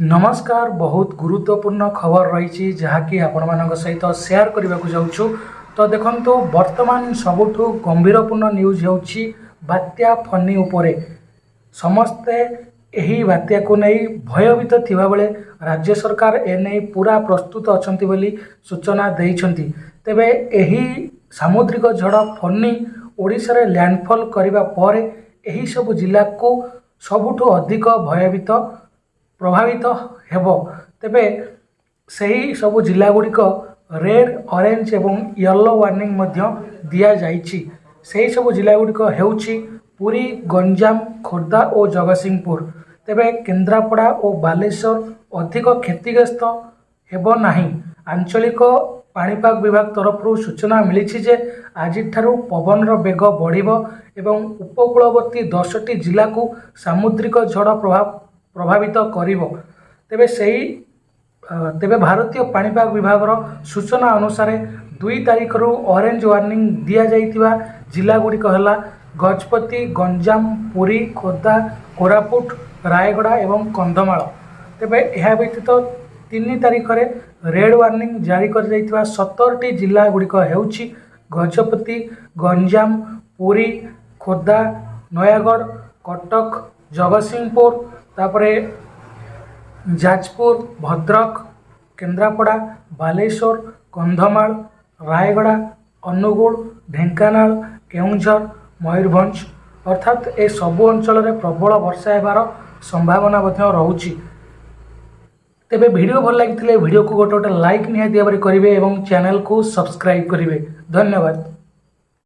नमस्कार। बहुत गुरुत्वपूर्ण खबर रही जहाँकि आपण मान सहित सेयार करने को जाऊँ। तो देखो वर्तमान सबुठ गंभीरपूर्ण न्यूज होची बात्या फनी उपरे। समस्ते यही बात्या को नहीं भयभीत थिबा बेले राज्य सरकार एने पूरा प्रस्तुत अछंती बोली सूचना देइछंती। तेबे यही सामुद्रिक झड़ फनी ओडिशा रे लैंडफॉल करिबा परे यही सब जिला को सबुठ अधिक भयभीत प्रभावित हेब। तेबे सही सब जिला गुड़िक रेड ऑरेंज एवं येलो वार्निंग मध्य दिया जाइछि। सही सब जिला गुड़िक हेउछि पुरी, गंजाम, खोर्धा और जगतसिंहपुर। तेबे केन्द्रापड़ा और बालेश्वर अधिक क्षतिग्रस्त हेब नाही। आंचलिक पाणीपाग विभाग तरफ सूचना मिली जे आज पवन बेग बढ़िबो एवं उपकूलवर्ती 10टी जिला को सामुद्रिक झड़ प्रभावित करिवो। तेबे भारतीय पाणीपाग विभाग सूचना अनुसार 2 तारिख रु ऑरेंज वार्निंग दिया जाइतिबा जिला गुड़िक है गजपति, गंजाम, पुरी, खोर्धा, कोरापुट, रायगड़ा एवं कंधमाल। तेबे यह व्यतीत 3 तारिख रे रेड वार्निंग जारी कर जाइतिबा 17टी जिला गुड़िक हेउछि गजपति, गंजाम, पुरी, खोर्धा, नयागढ़, कटक, जगतसिंहपुर, तापरे जाजपुर, भद्रक, केन्द्रापड़ा, बालेश्वर, कंधमाल, रायगड़ा, अनुगुल, ढेंकानाल, केउंझर, मयूरभंज अर्थात ए सबु अंचल में प्रबल वर्षा हेबार संभावना रहुछि। तेबे वीडियो भल लगी वीडियो को गोटे लाइक निहाती भाव में करेंगे और चैनल को सब्सक्राइब करेंगे। धन्यवाद।